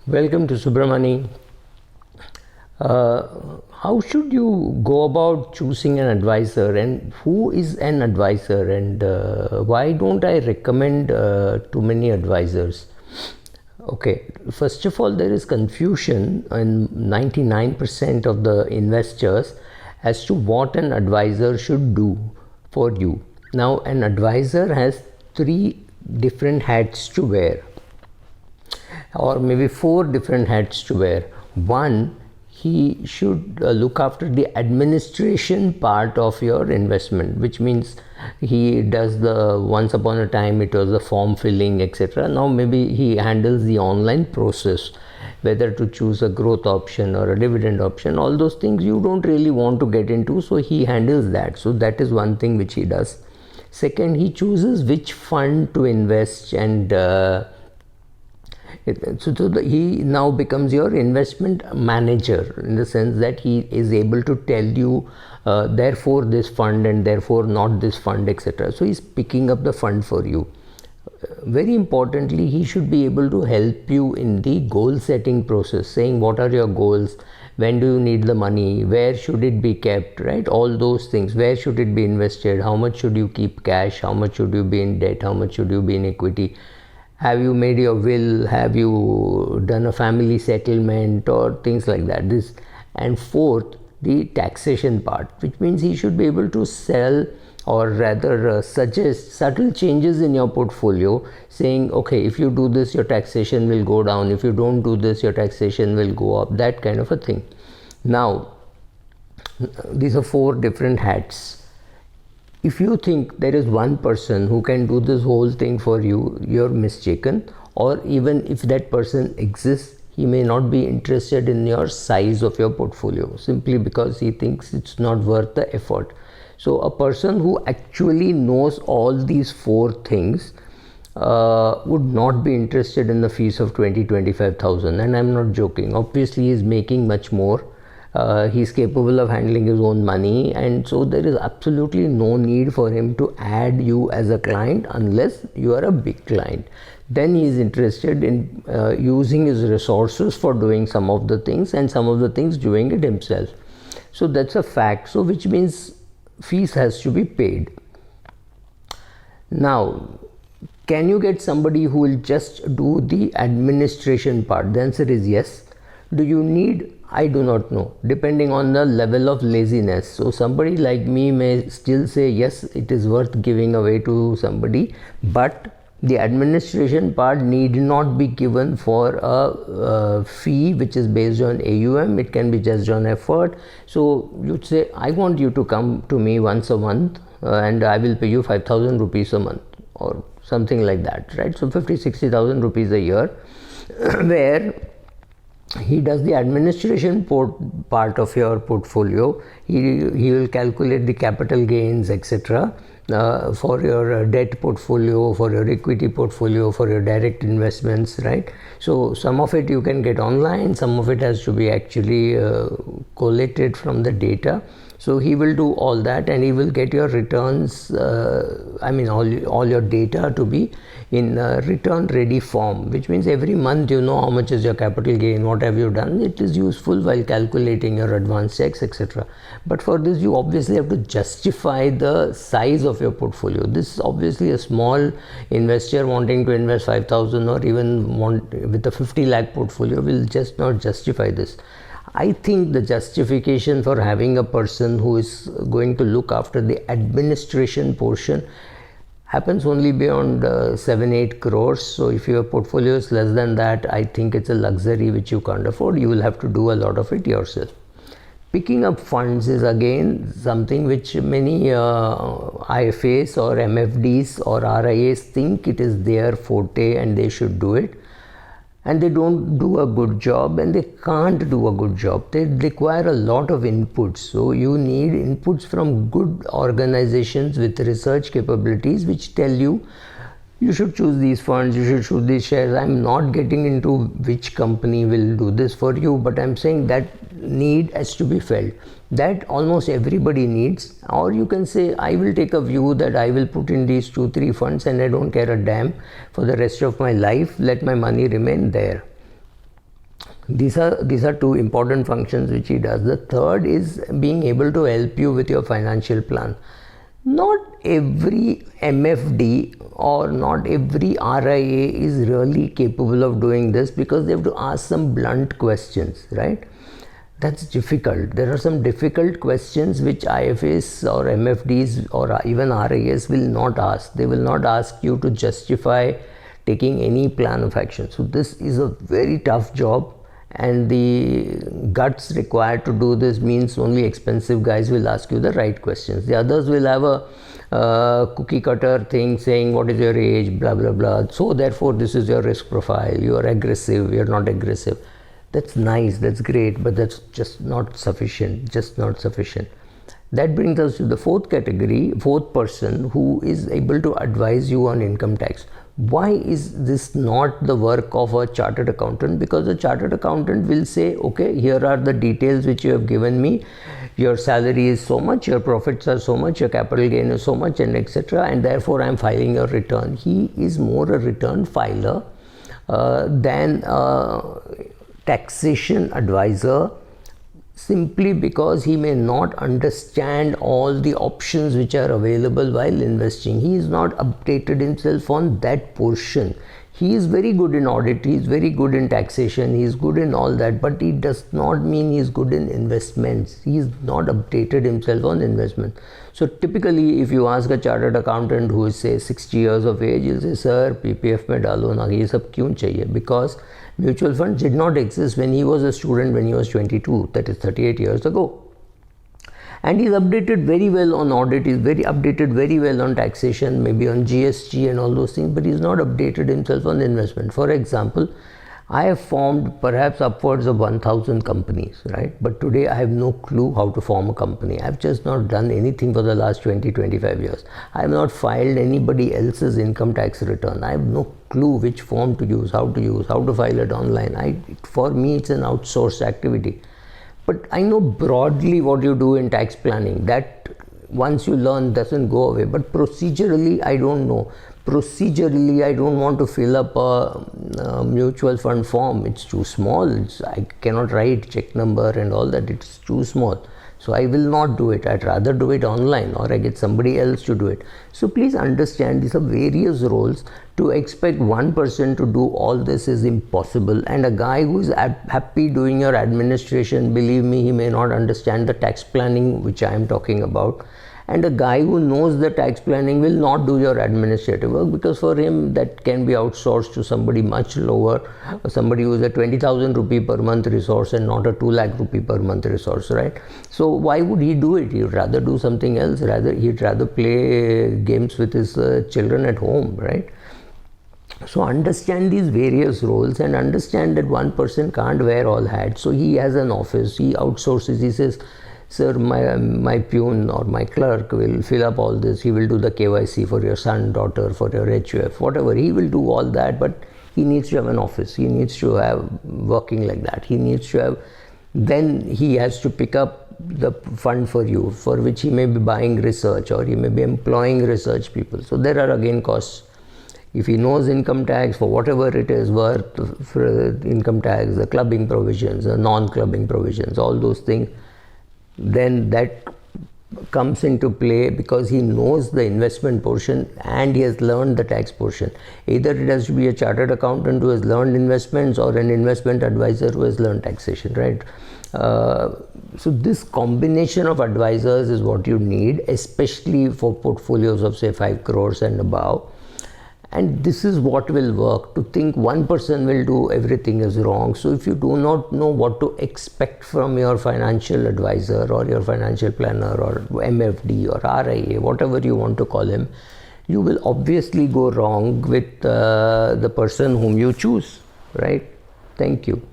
Welcome to Subramani. How should you go about choosing an advisor, and who is an advisor, and why don't I recommend too many advisors? Okay, first of all, there is confusion in 99% of the investors as to what an advisor should do for you. Now, an advisor has three different hats to wear, or maybe four different hats to wear. One, he should look after the administration part of your investment, which means he does the once upon a time it was the form filling, etc. Now maybe he handles the online process, whether to choose a growth option or a dividend option. All those things you don't really want to get into, so he handles that. So that is one thing which he does. Second, he chooses which fund to invest, and he now becomes your investment manager, in the sense that he is able to tell you therefore this fund and therefore not this fund, etc. So he's picking up the fund for you. Very importantly, he should be able to help you in the goal setting process, saying what are your goals, when do you need the money, where should it be kept, right? All those things. Where should it be invested, how much should you keep cash, how much should you be in debt, how much should you be in equity, have you made your will, have you done a family settlement, or things like that. This. And fourth, the taxation part, which means he should be able to sell, or rather suggest subtle changes in your portfolio, saying okay, if you do this your taxation will go down, if you don't do this your taxation will go up, that kind of a thing. Now these are four different hats. If you think there is one person who can do this whole thing for you, you're mistaken. Or even if that person exists, he may not be interested in your size of your portfolio, simply because he thinks it's not worth the effort. So a person who actually knows all these four things would not be interested in the fees of 20-25,000, and I'm not joking. Obviously he's making much more. He's capable of handling his own money, and so there is absolutely no need for him to add you as a client unless you are a big client. Then he is interested in using his resources for doing some of the things, and some of the things doing it himself. So that's a fact. So which means fees has to be paid. Now, can you get somebody who will just do the administration part? The answer is yes. Do you need? I do not know, depending on the level of laziness. So somebody like me may still say yes, it is worth giving away to somebody, but the administration part need not be given for a fee which is based on AUM. It can be just on effort. So you'd say, I want you to come to me once a month and I will pay you 5,000 rupees a month, or something like that, right? So 50,000-60,000 rupees a year, where he does the administration part of your portfolio. He will calculate the capital gains, etc. For your debt portfolio, for your equity portfolio, for your direct investments, right? So some of it you can get online, some of it has to be actually collated from the data. So he will do all that, and he will get your returns, all your data to be in return ready form, which means every month you know how much is your capital gain, what have you done. It is useful while calculating your advance checks, etc. But for this you obviously have to justify the size of your portfolio. This is obviously a small investor wanting to invest 5,000 or even with a 50 lakh portfolio will just not justify this. I think the justification for having a person who is going to look after the administration portion happens only beyond 7-8 crores. So if your portfolio is less than that, I think it's a luxury which you can't afford. You will have to do a lot of it yourself. Picking up funds is again something which many IFAs or MFDs or RIAs think it is their forte and they should do it. And they don't do a good job, and they can't do a good job. They require a lot of inputs. So you need inputs from good organizations with research capabilities which tell you, you should choose these funds, you should choose these shares. I'm not getting into which company will do this for you, but I'm saying that need has to be felt. That almost everybody needs. Or you can say, I will take a view that I will put in these 2-3 funds and I don't care a damn for the rest of my life. Let my money remain there. These are two important functions which he does. The third is being able to help you with your financial plan. Not every MFD or not every RIA is really capable of doing this, because they have to ask some blunt questions, right? That's difficult. There are some difficult questions which IFAs or MFDs or even RIAs will not ask. They will not ask you to justify taking any plan of action. So this is a very tough job, and the guts required to do this means only expensive guys will ask you the right questions. The others will have a cookie cutter thing saying what is your age, blah blah blah, so therefore this is your risk profile, you are aggressive, you are not aggressive. That's nice, that's great, but that's just not sufficient, That brings us to the fourth category, fourth person who is able to advise you on income tax. Why is this not the work of a chartered accountant? Because the chartered accountant will say, okay, here are the details which you have given me. Your salary is so much, your profits are so much, your capital gain is so much, and etc. And therefore, I am filing your return. He is more a return filer than a taxation advisor, simply because he may not understand all the options which are available while investing. He is not updated himself on that portion. He is very good in audit, he is very good in taxation, he is good in all that, but it does not mean he is good in investments. He is not updated himself on investment. So typically, if you ask a chartered accountant who is say 60 years of age, he'll say, sir, PPF mein dalo na, ye sab kyun chahiye? Because mutual funds did not exist when he was a student, when he was 22, that is 38 years ago. And he's updated very well on audit, he's updated very well on taxation, maybe on GST and all those things, but he's not updated himself on investment. For example, I have formed perhaps upwards of 1,000 companies, right? But today I have no clue how to form a company. I've just not done anything for the last 20-25 years. I have not filed anybody else's income tax return. I have no clue which form to use, how to file it online. For me, it's an outsourced activity. But I know broadly what you do in tax planning. That once you learn doesn't go away. But procedurally, I don't know. Procedurally, I don't want to fill up a mutual fund form. It's too small. I cannot write check number and all that. It's too small. So I will not do it. I'd rather do it online, or I get somebody else to do it. So please understand, these are various roles. To expect one person to do all this is impossible. And a guy who is happy doing your administration, believe me, he may not understand the tax planning which I am talking about. And a guy who knows the tax planning will not do your administrative work, because for him that can be outsourced to somebody much lower, somebody who is a 20,000 rupee per month resource and not a 2 lakh rupee per month resource, right? So why would he do it? He'd rather do something else. He'd rather play games with his children at home, right? So understand these various roles and understand that one person can't wear all hats. So he has an office, he outsources, he says, sir, my peon or my clerk will fill up all this. He will do the KYC for your son, daughter, for your HUF, whatever. He will do all that, but he needs to have an office. He needs to have working like that. He needs to have, then he has to pick up the fund for you, for which he may be buying research, or he may be employing research people. So there are again costs. If he knows income tax for whatever it is worth, for income tax, the clubbing provisions, the non-clubbing provisions, all those things, then that comes into play, because he knows the investment portion and he has learned the tax portion. Either it has to be a chartered accountant who has learned investments, or an investment advisor who has learned taxation, right? So this combination of advisors is what you need, especially for portfolios of say 5 crores and above. And this is what will work. To think one person will do everything is wrong. So if you do not know what to expect from your financial advisor or your financial planner or MFD or RIA, whatever you want to call him, you will obviously go wrong with the person whom you choose, right? Thank you.